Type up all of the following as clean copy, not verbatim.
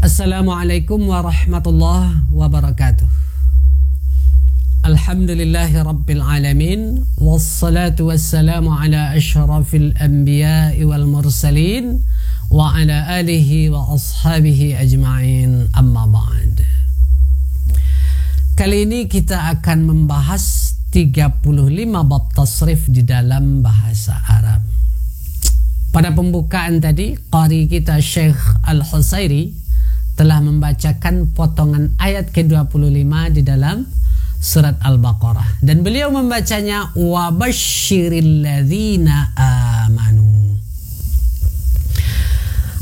Assalamualaikum warahmatullahi wabarakatuh. Alhamdulillahi rabbil alamin, wassalatu wassalamu ala ashrafil anbiya'i wal mursalin wa ala alihi wa ashabihi ajma'in, amma ba'd. Kali ini kita akan membahas 35 bab tasrif di dalam bahasa Arab. Pada pembukaan tadi, qari kita Syekh Al-Husairi telah membacakan potongan ayat ke-25 di dalam surat Al-Baqarah, dan beliau membacanya wa basyiril ladzina amanu.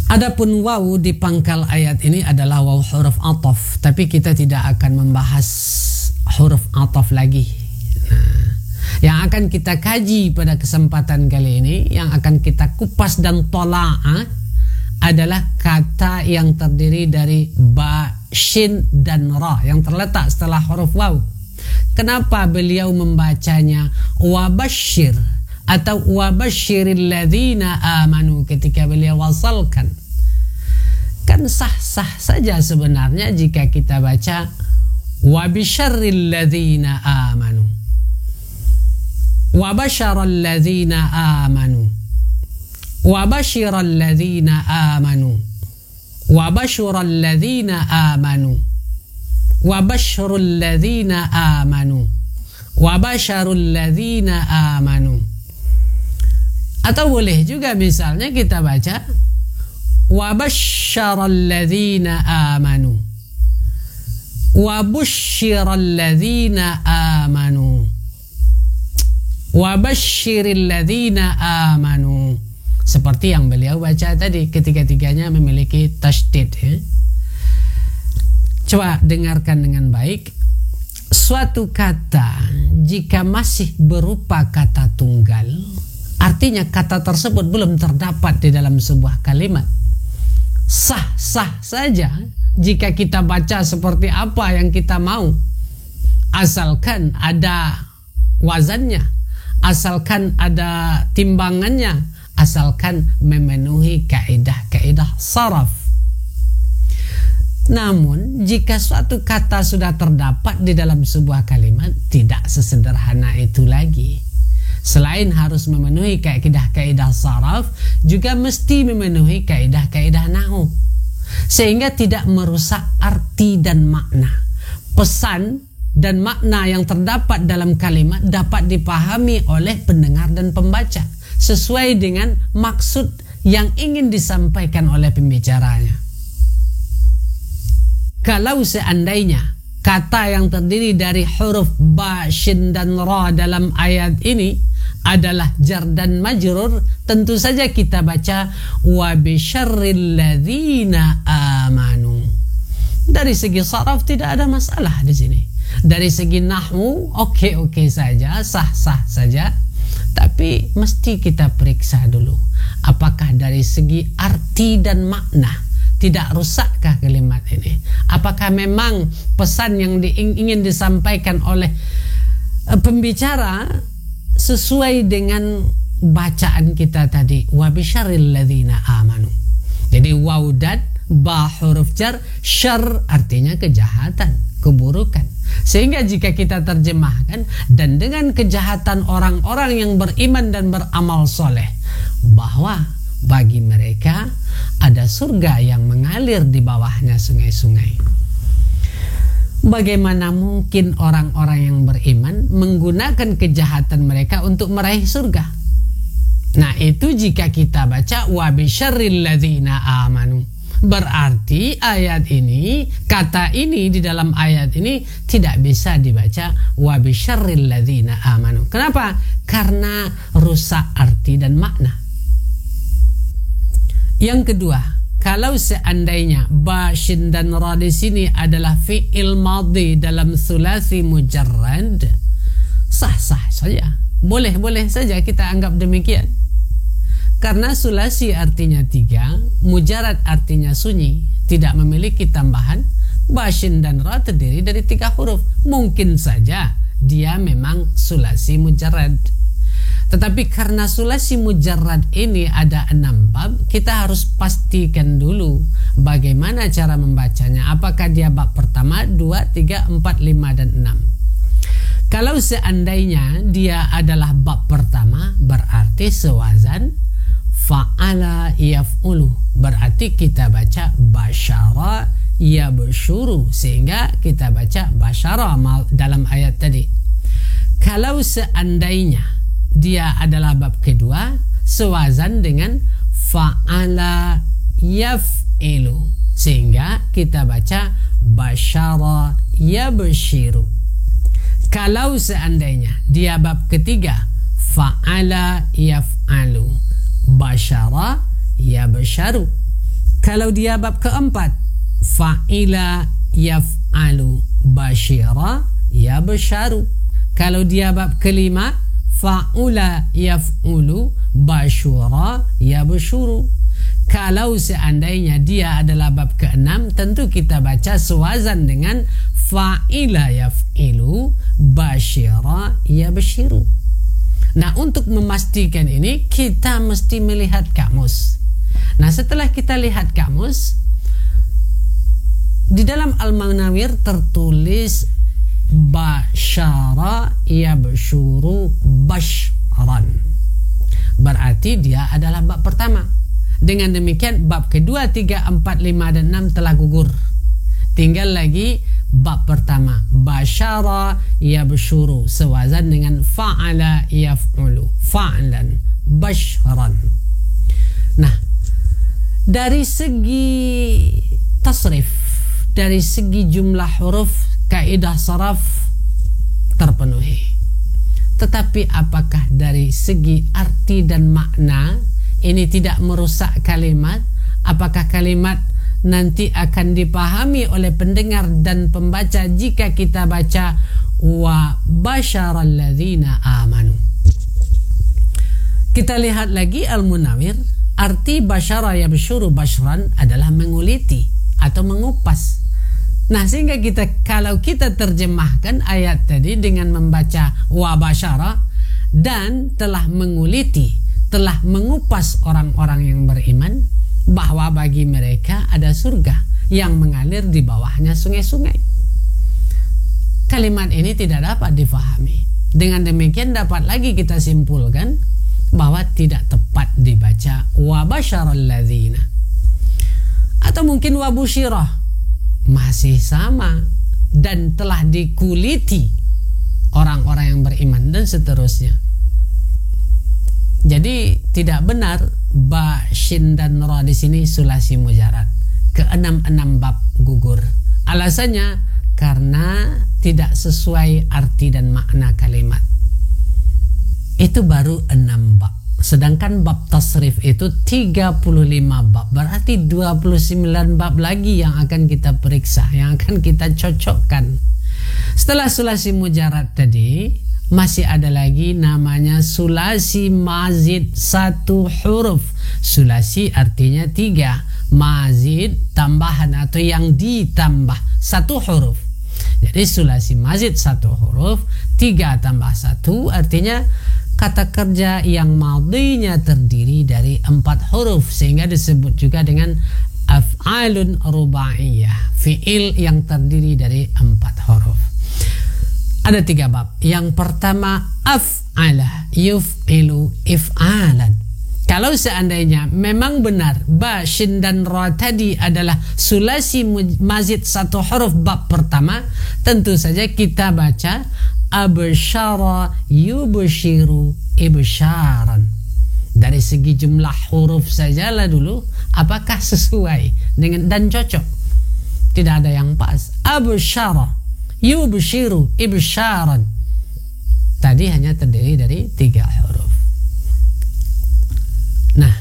Adapun waw di pangkal ayat ini adalah waw huruf ataf, tapi kita tidak akan membahas huruf ataf lagi. Yang akan kita kaji pada kesempatan kali ini, yang akan kita kupas dan tola'ah, adalah kata yang terdiri dari ba, shin, dan ra yang terletak setelah huruf waw. Kenapa beliau membacanya wabasyir atau wabasyiril ladzina amanu ketika beliau wasalkan? Kan sah-sah saja sebenarnya jika kita baca wabisyarril ladzina amanu, wabasyaral ladzina amanu, wabasyiral ladzina amanu, wabasyrul ladzina amanu, wabasyrul ladzina amanu, wabasyrul ladzina amanu. Atau boleh juga misalnya kita baca wabasyaral ladzina amanu, wabasyiral ladzina amanu, wabasyiril ladzina amanu. Seperti yang beliau baca tadi, ketiga-tiganya memiliki tasydid, ya. Coba dengarkan dengan baik. Suatu kata jika masih berupa kata tunggal, artinya kata tersebut belum terdapat di dalam sebuah kalimat. Sah-sah saja jika kita baca seperti apa yang kita mau, asalkan ada wazannya, asalkan ada timbangannya, asalkan memenuhi kaidah-kaidah saraf. Namun jika suatu kata sudah terdapat di dalam sebuah kalimat, tidak sesederhana itu lagi. Selain harus memenuhi kaidah-kaidah saraf, juga mesti memenuhi kaidah-kaidah nahwu, sehingga tidak merusak arti dan makna. Pesan dan makna yang terdapat dalam kalimat dapat dipahami oleh pendengar dan pembaca sesuai dengan maksud yang ingin disampaikan oleh pembicaranya. Kalau seandainya kata yang terdiri dari huruf ba, shin, dan ra dalam ayat ini adalah jar dan majrur, tentu saja kita baca wa bisyarril ladzina amanu. Dari segi saraf tidak ada masalah di sini. Dari segi nahwu oke-oke saja, sah-sah saja. Tapi mesti kita periksa dulu, apakah dari segi arti dan makna tidak rusakkah kalimat ini? Apakah memang pesan yang ingin disampaikan oleh pembicara sesuai dengan bacaan kita tadi, wa bisyarril ladzina amanu. Jadi waw dan ba huruf jar, syarr artinya kejahatan, keburukan. Sehingga jika kita terjemahkan, dan dengan kejahatan orang-orang yang beriman dan beramal soleh, bahwa bagi mereka ada surga yang mengalir di bawahnya sungai-sungai. Bagaimana mungkin orang-orang yang beriman menggunakan kejahatan mereka untuk meraih surga? Nah, itu jika kita baca wa bisyarril ladzina amanu. Berarti ayat ini, kata ini di dalam ayat ini tidak bisa dibaca wa bisyarril ladzina amanu. Kenapa? Karena rusak arti dan makna. Yang kedua, kalau seandainya ba, shin, dan ra di sini adalah fi'il madhi dalam sulasi mujarrad, sah-sah saja. Boleh-boleh saja kita anggap demikian. Karena sulasi artinya 3, mujarad artinya sunyi, tidak memiliki tambahan, ba, shin, dan ra terdiri dari 3 huruf. Mungkin saja dia memang sulasi mujarad. Tetapi karena sulasi mujarrad ini ada 6 bab, kita harus pastikan dulu bagaimana cara membacanya. Apakah dia bab pertama, 2, 3, 4, 5, dan 6. Kalau seandainya dia adalah bab pertama, berarti sewazan fa'ala yaf'ulu. Berarti kita baca basyara yabsyuru, sehingga kita baca basyara dalam ayat tadi. Kalau seandainya dia adalah bab kedua, sewazan dengan fa'ala yaf'ilu, sehingga kita baca basyara yabshiru. Kalau seandainya dia bab ketiga, fa'ala yaf'alu, basyara yabsharu. Kalau dia bab keempat, fa'ila yaf'alu, basyira yabsharu. Kalau dia bab kelima, fa'ula yaf'ulu, basyura yabshuru. Kalau seandainya dia adalah bab ke-6, tentu kita baca sewazan dengan fa'ila yaf'ilu, basyira yabshiru. Nah, untuk memastikan ini kita mesti melihat kamus. Nah, setelah kita lihat kamus, di dalam Al-Munawwir tertulis basyara yabshuru bashran. Berarti dia adalah bab pertama. Dengan demikian bab kedua, 3, 4, 5, dan 6 telah gugur. Tinggal lagi bab pertama, basyara yabshuru, sewazan dengan fa'ala yaf'ulu, fa'lan, bashran. Nah, dari segi tasrif, dari segi jumlah huruf, kaidah saraf terpenuhi. Tetapi apakah dari segi arti dan makna ini tidak merusak kalimat? Apakah kalimat nanti akan dipahami oleh pendengar dan pembaca jika kita baca wa basyaral ladzina amanu? Kita lihat lagi Al-Munawwir, arti basyara yabsyuru bashran adalah menguliti atau mengupas. Nah, sehingga kalau kita terjemahkan ayat tadi dengan membaca wa basyara dan telah menguliti, telah mengupas orang-orang yang beriman bahwa bagi mereka ada surga yang mengalir di bawahnya sungai-sungai. Kalimat ini tidak dapat difahami. Dengan demikian dapat lagi kita simpulkan bahwa tidak tepat dibaca wa basyaral ladzina, atau mungkin wa busyirah, masih sama, dan telah dikuliti orang-orang yang beriman, dan seterusnya. Jadi tidak benar ba, shin, dan ra di sini sulasi mujarrad. Ke-6 bab gugur. Alasannya karena tidak sesuai arti dan makna kalimat. Itu baru 6 bab. Sedangkan bab tasrif itu 35 bab. Berarti 29 bab lagi yang akan kita periksa, yang akan kita cocokkan. Setelah sulasi mujarrad tadi, masih ada lagi namanya sulasi mazid 1 huruf. Sulasi artinya 3, mazid tambahan atau yang ditambah 1 huruf. Jadi sulasi mazid 1 huruf, 3 tambah 1 artinya kata kerja yang madinya terdiri dari 4 huruf, sehingga disebut juga dengan af'alun rubaiyah, fi'il yang terdiri dari 4 huruf. Ada 3 bab. Yang pertama af'ala yuf'ilu if'alan. Kalau seandainya memang benar ba, shin, dan ra tadi adalah sulasi mazid 1 huruf bab pertama, tentu saja kita baca absyara yubshiru ibsharan. Dari segi jumlah huruf sajalah dulu, apakah sesuai dengan dan cocok? Tidak ada yang pas. Absyara yubshiru ibsharan tadi hanya terdiri dari 3 huruf. Nah,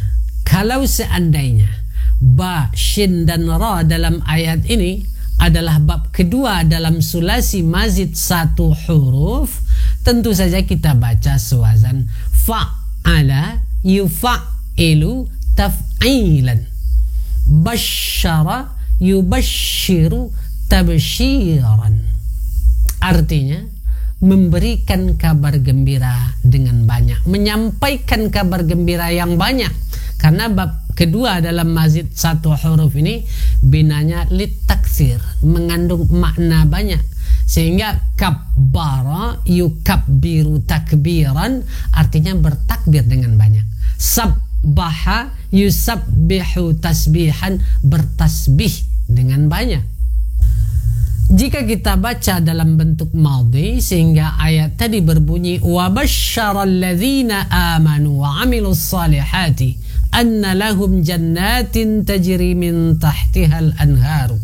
kalau seandainya ba, shin, dan ra dalam ayat ini adalah bab kedua dalam sulasi mazid 1 huruf, tentu saja kita baca sewazan fa'ala yuf'ilu taf'ilan, basyara yubashiru tabshiran. Artinya memberikan kabar gembira dengan banyak, menyampaikan kabar gembira yang banyak. Karena bab kedua dalam mazid satu huruf ini binanya litaktsir, mengandung makna banyak. Sehingga kabbara yukabbiru takbiran artinya bertakbir dengan banyak. Sabbaha yusabbihu tasbihan, bertasbih dengan banyak. Jika kita baca dalam bentuk madhi sehingga ayat tadi berbunyi wa basyyaral ladzina amanu wa 'amilus salihati anna lahum jannatin tajri min tahtihal anharu,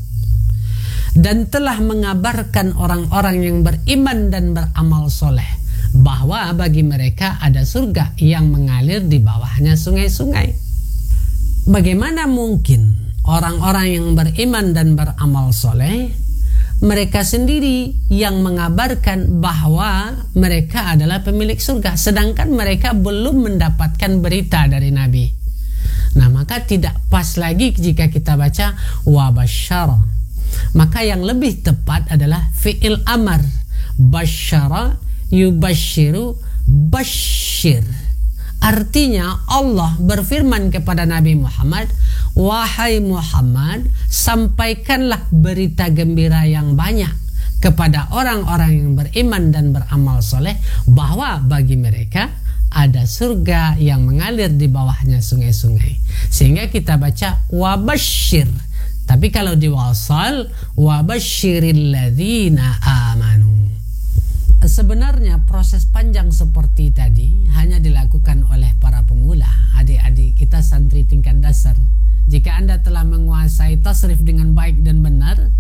dan telah mengabarkan orang-orang yang beriman dan beramal soleh bahwa bagi mereka ada surga yang mengalir di bawahnya sungai-sungai. Bagaimana mungkin orang-orang yang beriman dan beramal soleh mereka sendiri yang mengabarkan bahwa mereka adalah pemilik surga, sedangkan mereka belum mendapatkan berita dari Nabi? Nah, maka tidak pas lagi jika kita baca wa basyara. Maka yang lebih tepat adalah fi'il amar. Basyara yubasyiru basyir. Artinya Allah berfirman kepada Nabi Muhammad, wahai Muhammad, sampaikanlah berita gembira yang banyak kepada orang-orang yang beriman dan beramal soleh bahwa bagi mereka ada surga yang mengalir di bawahnya sungai-sungai. Sehingga kita baca wabasyir. Tapi kalau diwasal wabasyiril ladzina amanu. Sebenarnya proses panjang seperti tadi hanya dilakukan oleh para pemula, adik-adik kita santri tingkat dasar. Jika Anda telah menguasai tasrif dengan baik dan benar,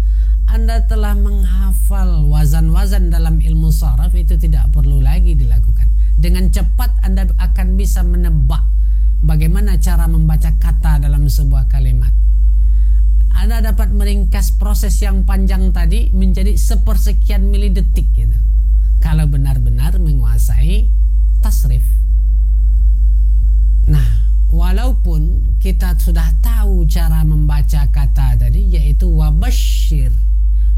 Anda telah menghafal wazan-wazan dalam ilmu sharaf, itu tidak perlu lagi dilakukan. Dengan cepat Anda akan bisa menebak bagaimana cara membaca kata dalam sebuah kalimat. Anda dapat meringkas proses yang panjang tadi menjadi sepersekian milidetik gitu, kalau benar-benar menguasai tasrif. Nah, walaupun kita sudah tahu cara membaca kata tadi, yaitu wabasyir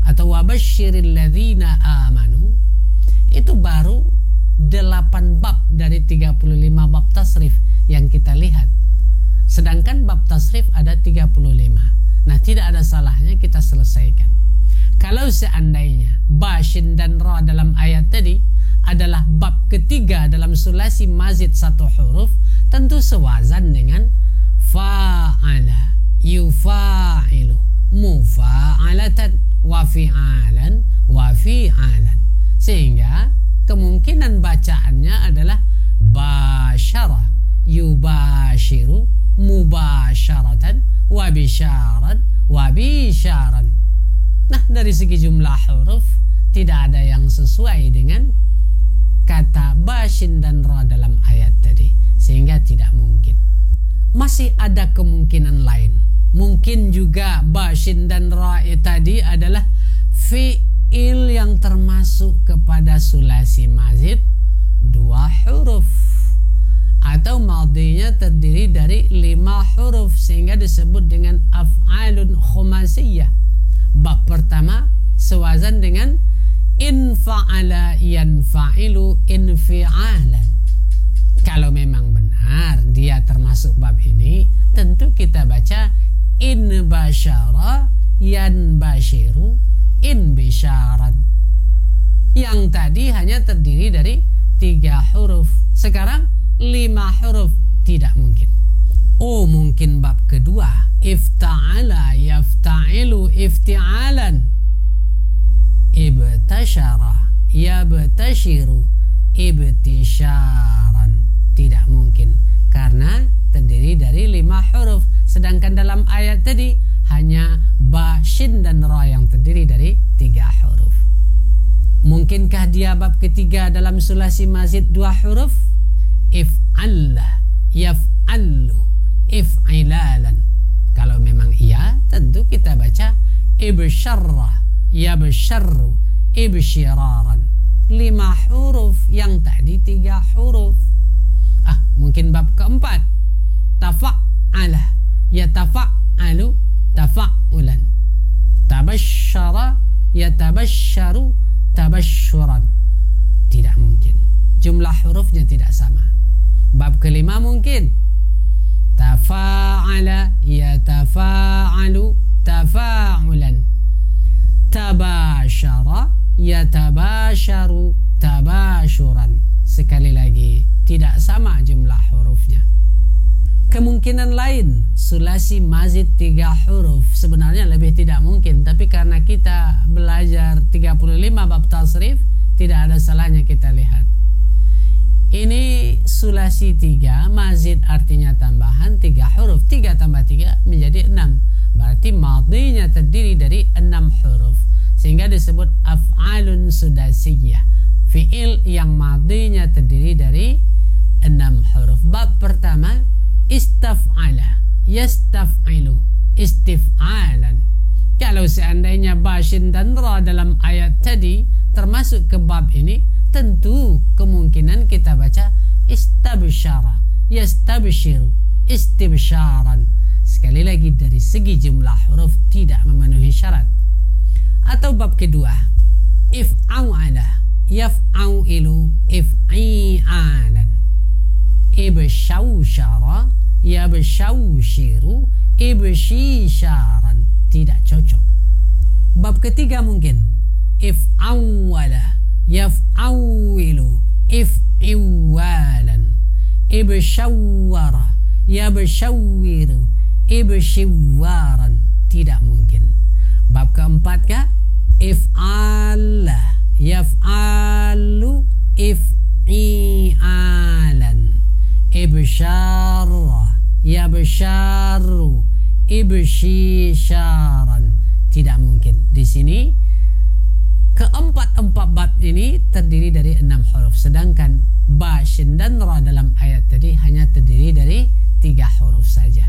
atau wabasyiril ladzina amanu, itu baru 8 bab dari 35 bab tasrif yang kita lihat. Sedangkan bab tasrif ada 35. Nah, tidak ada salahnya kita selesaikan. Kalau seandainya ba, shin dan ra dalam ayat tadi adalah bab ketiga dalam sulasi mazid satu huruf, tentu sewazan dengan fa'ala yufa'ilu mufa'alatan wa fi'alan wa fi'alan, sehingga kemungkinan bacaannya adalah basyara yubashiru mubasyaratan wa bisyaran wa bisyaran. Nah, dari segi jumlah huruf tidak ada yang sesuai dengan kata bashin dan ra dalam ayat tadi, sehingga tidak mungkin. Masih ada kemungkinan lain. Mungkin juga bashin dan ra tadi adalah fi'il yang termasuk kepada sulasi mazid 2 huruf, atau madhinya terdiri dari 5 huruf sehingga disebut dengan af'alun khumasiyah. Bab pertama sewazan dengan infa'ala yanfa'ilu infi'alan. Kalau memang benar dia termasuk bab ini, tentu kita baca in basyara yan basyiru in bisyaran. Yang tadi hanya terdiri dari 3 huruf, sekarang 5 huruf. Tidak mungkin. Oh, mungkin bab kedua, ifta'ala yafta'ilu ifti'alan, ibtasyara yabtasyiru ibtisyaran. Tidak mungkin, karena terdiri dari 5 huruf, sedangkan dalam ayat tadi hanya ba, shin dan ra yang terdiri dari 3 huruf. Mungkinkah dia bab ketiga dalam sulasi mazid 2 huruf? If'alla yaf'allu if'ilalan. Kalau memang iya, tentu kita baca ibsyarra yabsyarru ibsyiraran. 5 huruf, yang tadi 3 huruf. Mungkin bab keempat, tafa'ala yatafa'alu tafa'ulan, tabasyara yatabasyaru tabassyuran. tidak mungkin. Jumlah hurufnya tidak sama. Bab kelima mungkin. Tafa'ala yatafa'alu tafa'ulan. Tabashara yatabasharu tabashuran. Sekali lagi, tidak sama jumlah hurufnya. Kemungkinan lain, sulasi mazid 3 huruf sebenarnya lebih tidak mungkin, tapi karena kita belajar 35 bab tasrif, tidak ada salahnya kita lihat. Ini sulasi 3, mazid artinya tambahan 3 huruf, 3 tambah 3 menjadi 6. Berarti madhinya terdiri dari 6 huruf, sehingga disebut af'alun sudasiyah, fi'il yang madhinya terdiri dari 6 huruf. Bab pertama, istaf'ala yastaf'ilu istif'alan. Kalau seandainya ba, shin dan ra dalam ayat tadi termasuk ke bab ini, tentu kemungkinan kita baca istabsyara yastabshiru istibsharan. Sekali lagi, dari segi jumlah huruf tidak memenuhi syarat. Atau bab kedua, if'ala yaf'ailu if'i'alan. Ibsyawsyara yabsyawshiru ibshisharan. Tidak cocok. Bab ketiga mungkin if'awwala yaf'awwilu if'iwalan. Ibsyawwara yabsyawwiru ibshiwaran. Tidak mungkin. Bab keempat kah? If'ala yaf'alu if'i'alan. Ibsyarra yabsyaru ibshisharan. Tidak mungkin. Di sini keempat bab ini terdiri dari 6 huruf, sedangkan ba, shin dan ra dalam ayat tadi hanya terdiri dari 3 huruf saja.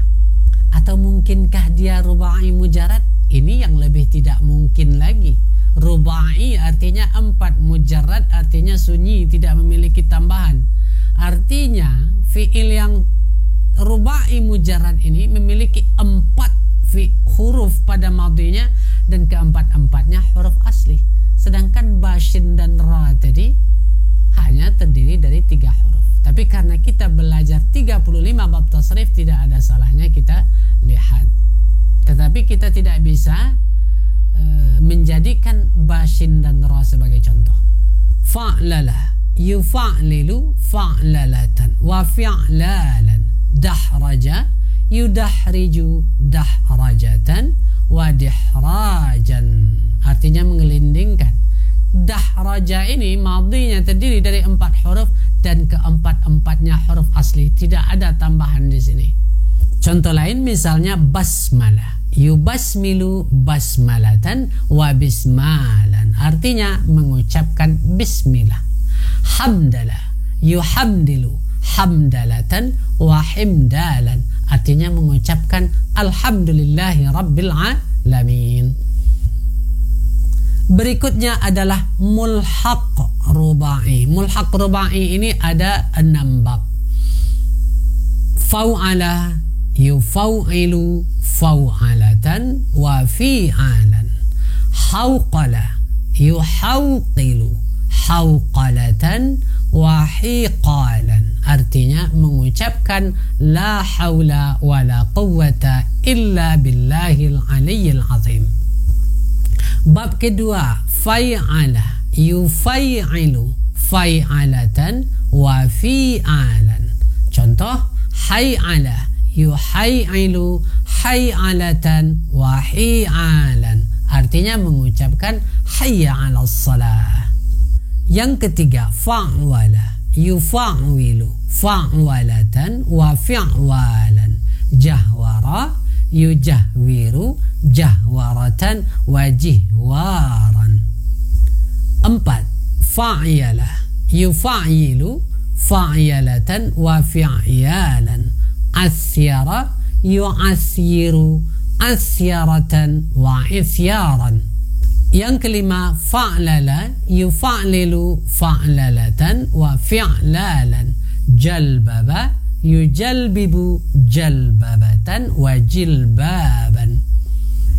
Atau mungkinkah dia rubai mujarad? Ini yang lebih tidak mungkin lagi. Rubai artinya 4, mujarad artinya sunyi, tidak memiliki tambahan. Artinya fi'il yang rubai mujarad ini memiliki 4 huruf pada madhinya, dan keempat-empatnya huruf asli. Sedangkan ba, shin dan ra tadi hanya terdiri dari 3 huruf. Tapi karena kita belajar 35 bab tasrif, tidak ada salahnya kita lihat. Tetapi kita tidak bisa menjadikan ba, shin dan ra sebagai contoh. Fa'lala yufa'lilu fa'lalatan wa fi'lalan. Dahraja yudahriju dahrajatan wa dihrajan. Artinya mengelindingkan. Dahraja ini madhinya terdiri dari 4 huruf, dan keempat-empatnya huruf asli, tidak ada tambahan di sini. Contoh lain misalnya basmalah, yubasmilu basmalatan wa bismalan. Artinya mengucapkan bismillah. Hamdalah yuhamdilu hamdalatan wa himdalan. Artinya mengucapkan alhamdulillahi rabbil alamin. Berikutnya adalah mulhaq rubai. Mulhaq rubai ini ada 6 bab. Fau'ala yufau'ilu fau'alatan wa fi'alan. Hauqala yuhauqilu hauqalatan wa hiqalan. Artinya mengucapkan la haula wa la quwwata illa billahil aliyyil azim. Bab kedua, fai'ala yufai'ilu fai'alatan wa fi'alan. Contoh, hay'ala yuhai'ilu hay'alatan wa hi'alan. Artinya mengucapkan hayya 'alas salah. Yang ketiga, fa'wala yufa'wilu fa'walatan wa fi'walan. Jahwara yujahwiru jahwaratan wa jihwaran. 4. Fa'yala yufa'yilu fa'yalatan wa fi'yalan. Asyara yu'asyiru asyaratan wa isyaran. Yang kelima, fa'lala yufa'lilu fa'lalatan wa fi'lalan. Jalbaba yujalbibu jalbabatan wa jilbaban.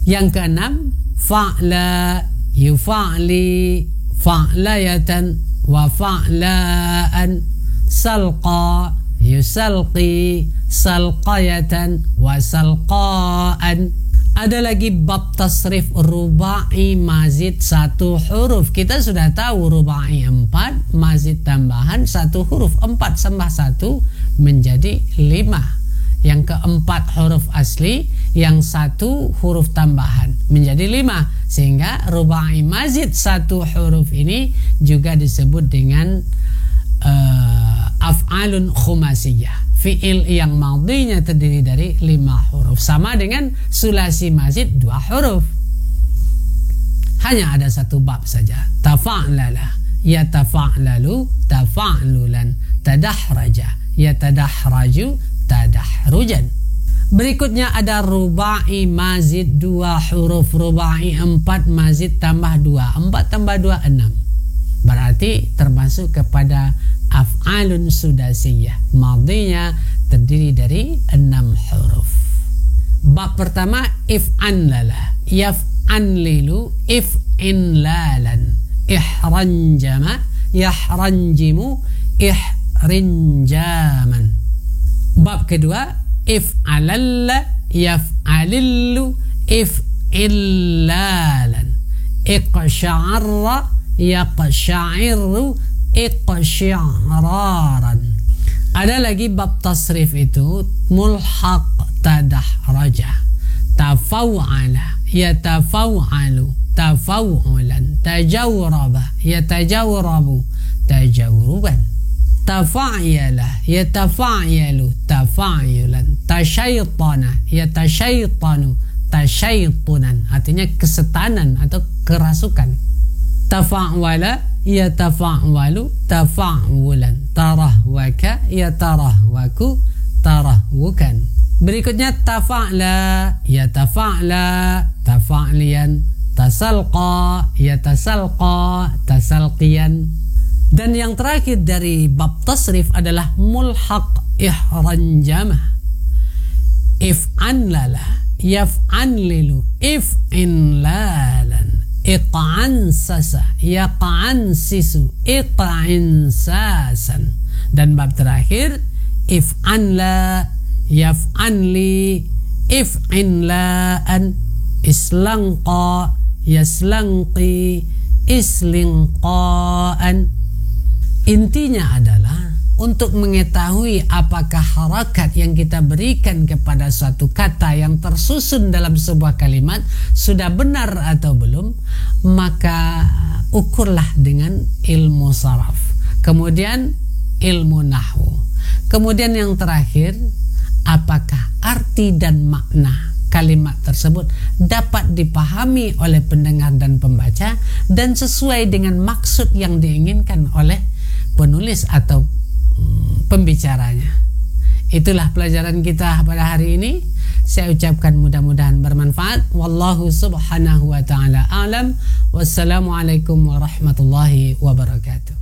Yang keenam, fa'la yufa'li fa'layatan wa fa'laan, salqa yusalqi, salqayatan wa salqaan. Ada lagi bab tasrif rubai mazid 1 huruf. Kita sudah tahu rubai 4, mazid tambahan 1 huruf, 4 tambah 1 menjadi 5. Yang keempat huruf asli, yang 1 huruf tambahan menjadi 5. Sehingga rubai mazid 1 huruf ini juga disebut dengan af'alun khumasiyah. Fi'il yang madhinya terdiri dari 5 huruf. Sama dengan sulasi mazid 2 huruf. Hanya ada 1 bab saja. Tafa'lala, yatafa'lalu, tafa'lulan. Tadahraja, yatadahraju, tadahrujan. Berikutnya ada rubai mazid 2 huruf. Rubai 4 mazid tambah 2. 4 tambah 2 6. Berarti termasuk kepada af'alun sudasiyah. Madhinya terdiri dari 6 huruf. Bab pertama if'anlala, yaf'anlilu, if'inlalan, ihranjama, yahranjimu, ihrinjaman. Bab kedua if'alalla, yaf'alillu, if'illalan, iqsya'arra, yaqsya'iru, iqsya'raran. Ada lagi bab tasrif itu mulhaq tadahraja, tafaw'ala, yatafaw'alu, tafaw'ulan, tajawraba, yatajawrabu, tajawruban. Tafa'yala, yatafa'yalu, tafa'yulan, tasyaytana, yatasyaytanu, tasyaytunan. Artinya kesetanan atau kerasukan. Tafa'wala, yatafa'walu, tafa'wulan, tarahwaka, yatarahwaku, tarahwukan. Berikutnya tafa'la, yatafa'la, tafa'liyan, tasalqa, yatasalqa, tasalqiyan. Dan yang terakhir dari bab tasrif adalah mulhaq ihranjamah, if'anlala, yaf'anlilu, if'inlalan, iq'ansasa, yaq'ansisu, iq'insasan. Dan bab terakhir if'anla, yaf'anli, if'inlaan, islanqa, yaslanqi, islinqaan. Intinya adalah untuk mengetahui apakah harakat yang kita berikan kepada suatu kata yang tersusun dalam sebuah kalimat sudah benar atau belum, maka ukurlah dengan ilmu saraf, kemudian ilmu nahwu, kemudian yang terakhir apakah arti dan makna kalimat tersebut dapat dipahami oleh pendengar dan pembaca dan sesuai dengan maksud yang diinginkan oleh penulis atau pembicaranya. Itulah pelajaran kita pada hari ini. Saya ucapkan mudah-mudahan bermanfaat. Wallahu subhanahu wa ta'ala a'lam. Wassalamualaikum warahmatullahi wabarakatuh.